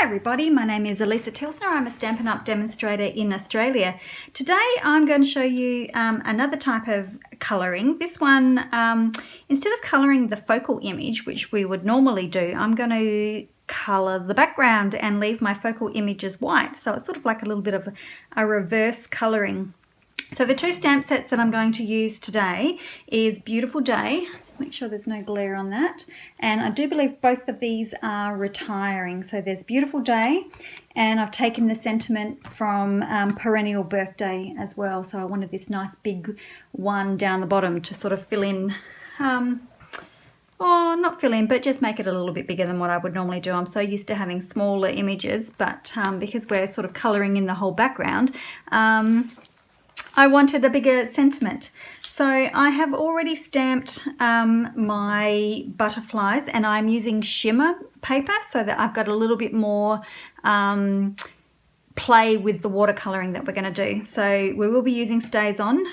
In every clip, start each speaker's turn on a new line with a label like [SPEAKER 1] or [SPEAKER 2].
[SPEAKER 1] everybody, my name is Alisa Tilsner. I'm a Stampin' Up demonstrator in Australia. Today I'm going to show you another type of colouring. This one, instead of colouring the focal image, which we would normally do, I'm going to colour the background and leave my focal image as white. So it's sort of like a little bit of a reverse colouring. So the two stamp sets that I'm going to use today is Beautiful Day. Just make sure there's no glare on that. And I do believe both of these are retiring. So there's Beautiful Day, and I've taken the sentiment from Perennial Birthday as well. So I wanted this nice big one down the bottom to sort of fill in, or not fill in, but just make it a little bit bigger than what I would normally do. I'm so used to having smaller images, but because we're sort of colouring in the whole background, I wanted a bigger sentiment. So I have already stamped my butterflies, and I'm using shimmer paper so that I've got a little bit more play with the watercolouring that we're going to do. So we will be using Stays On.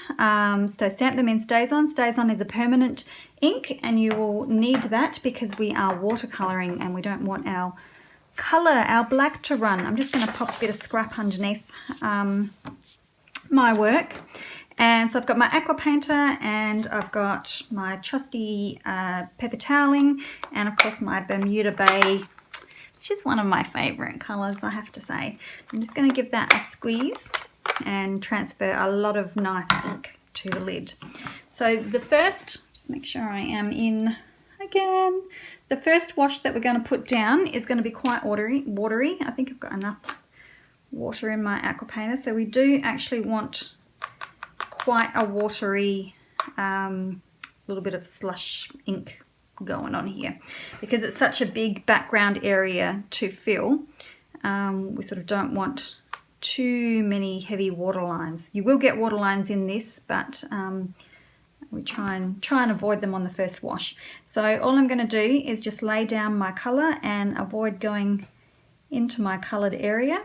[SPEAKER 1] So stamp them in Stays On. Stays On is a permanent ink, and you will need that because we are watercolouring and we don't want our colour, our black, to run. I'm just going to pop a bit of scrap underneath my work. And so I've got my aqua painter, and I've got my trusty paper toweling, and of course my Bermuda Bay, which is one of my favourite colours, I have to say. I'm just going to give that a squeeze and transfer a lot of nice ink to the lid. So the first, just make sure I am in again, the first wash that we're going to put down is going to be quite watery. I think I've got enough water in my aqua painter, so we do actually want quite a watery little bit of slush ink going on here because it's such a big background area to fill. We sort of don't want too many heavy water lines. You will get water lines in this, but we try and avoid them on the first wash. So all I'm going to do is just lay down my colour and avoid going into my coloured area.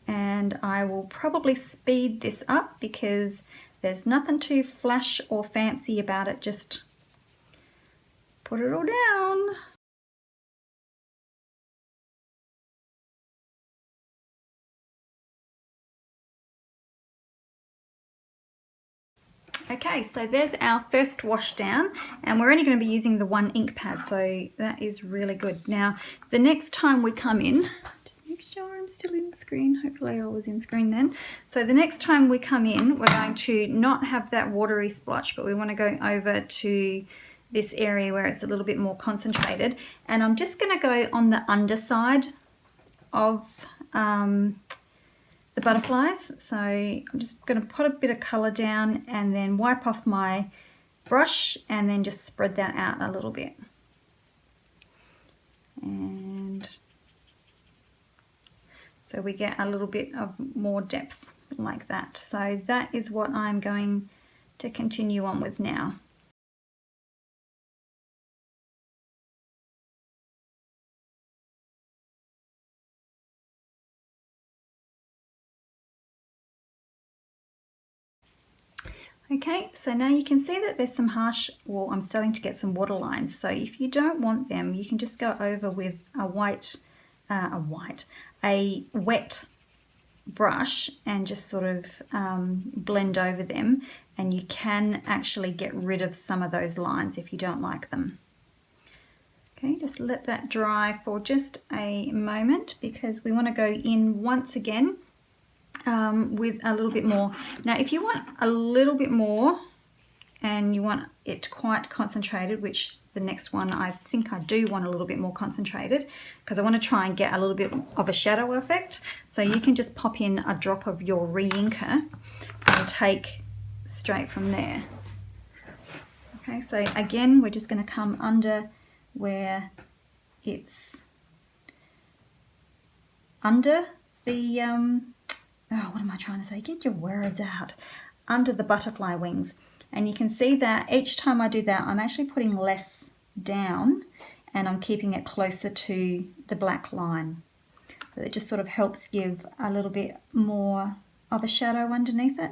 [SPEAKER 1] And I will probably speed this up because there's nothing too flash or fancy about it. Just put it all down. Okay, so there's our first wash down, and we're only going to be using the one ink pad, so that is really good. Now, the next time we come in, just make sure I'm still in screen. Hopefully I was in screen then. So the next time we come in, we're going to not have that watery splotch, but we want to go over to this area where it's a little bit more concentrated. And I'm just going to go on the underside of the butterflies. So I'm just going to put a bit of colour down and then wipe off my brush and then just spread that out a little bit. And so we get a little bit of more depth like that. So that is what I'm going to continue on with now. Okay, so now you can see that there's some harsh, well, I'm starting to get some water lines. So if you don't want them, you can just go over with a wet brush and just sort of blend over them, and you can actually get rid of some of those lines if you don't like them. Okay, just let that dry for just a moment because we want to go in once again with a little bit more. Now if you want a little bit more and you want it quite concentrated, which the next one I think I do want a little bit more concentrated because I want to try and get a little bit of a shadow effect, so you can just pop in a drop of your re-inker and take straight from there. Okay, so again we're just going to come under where it's under the what am I trying to say? Get your words out. Under the butterfly wings. And you can see that each time I do that, I'm actually putting less down and I'm keeping it closer to the black line. So it just sort of helps give a little bit more of a shadow underneath it.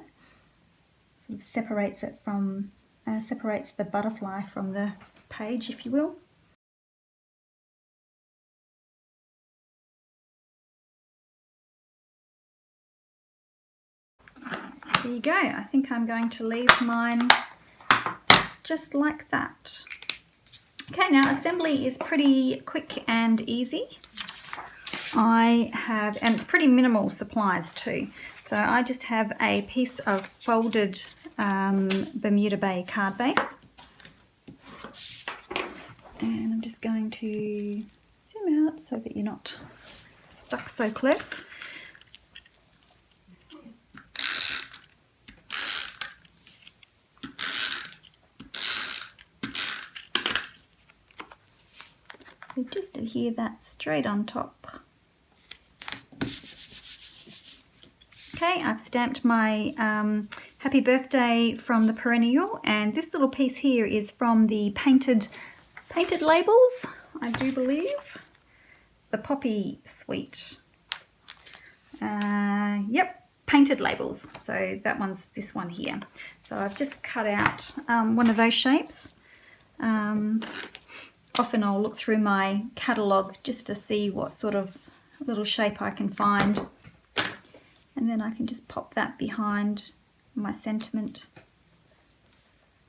[SPEAKER 1] Sort of separates it from, separates the butterfly from the page, if you will. there you go. I think I'm going to leave mine just like that. Okay, now assembly is pretty quick and easy. And it's pretty minimal supplies too. So I just have a piece of folded Bermuda Bay card base. And I'm just going to zoom out so that you're not stuck so close. So just adhere that straight on top. Okay, I've stamped my happy birthday from the perennial, and this little piece here is from the painted labels, I do believe. The Poppy Suite. Yep, painted labels. So that one's this one here. So I've just cut out one of those shapes. Often I'll look through my catalogue just to see what sort of little shape I can find. And then I can just pop that behind my sentiment.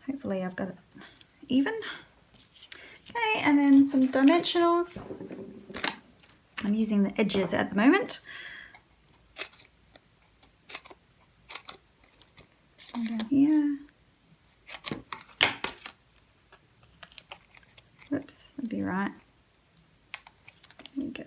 [SPEAKER 1] Hopefully I've got it even. Okay, and then some dimensionals. I'm using the edges at the moment. This one down here. Oops, that'd be right. There we go.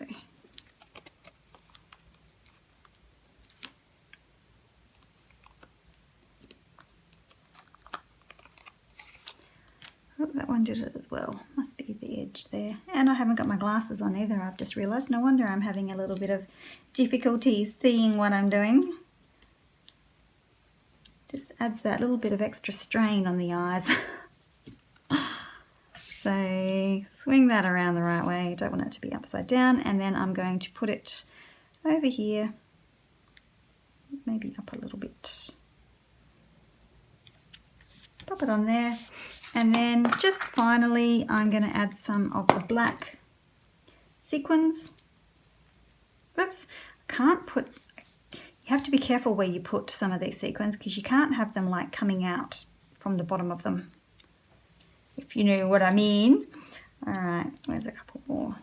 [SPEAKER 1] Oh, that one did it as well. Must be the edge there. And I haven't got my glasses on either, I've just realised. No wonder I'm having a little bit of difficulty seeing what I'm doing. Just adds that little bit of extra strain on the eyes. So swing that around the right way. Don't want it to be upside down. And then I'm going to put it over here. Maybe up a little bit. Pop it on there. And then just finally, I'm going to add some of the black sequins. Oops, can't put, you have to be careful where you put some of these sequins because you can't have them like coming out from the bottom of them, if you know what I mean. All right, where's a couple more?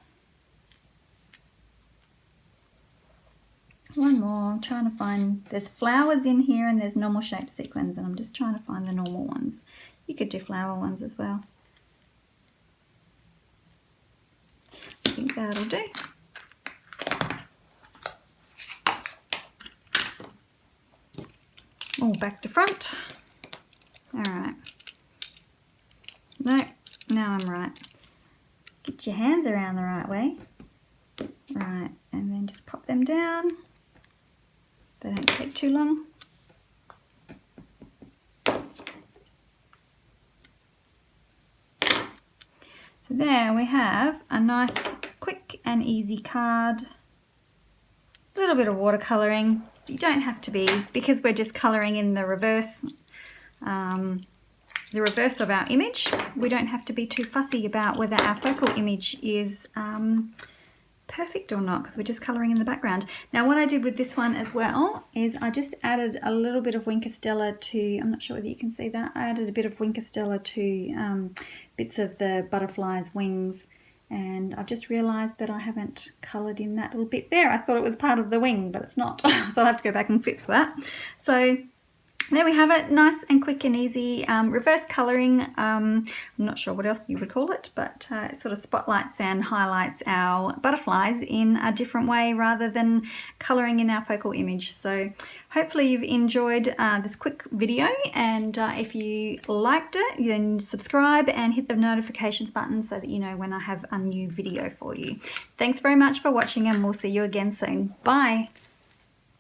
[SPEAKER 1] One more. I'm trying to find, there's flowers in here and there's normal shaped sequins, and I'm just trying to find the normal ones. You could do flower ones as well. I think that'll do. All back to front. All right. No, now I'm right. Get your hands around the right way. Right, and then just pop them down. They don't take too long. So there we have a nice, quick and easy card. A little bit of watercolouring. You don't have to be, because we're just colouring in the reverse of our image. We don't have to be too fussy about whether our focal image is perfect or not, because we're just colouring in the background. Now what I did with this one as well is I just added a little bit of Winkostella to, I'm not sure whether you can see that, I added a bit of Winkostella to bits of the butterfly's wings, and I've just realised that I haven't coloured in that little bit there. I thought it was part of the wing, but it's not. So I'll have to go back and fix that. So there we have it, nice and quick and easy reverse colouring. I'm not sure what else you would call it, but it sort of spotlights and highlights our butterflies in a different way rather than colouring in our focal image. So hopefully you've enjoyed this quick video, and if you liked it, then subscribe and hit the notifications button so that you know when I have a new video for you. Thanks very much for watching, and we'll see you again soon. Bye!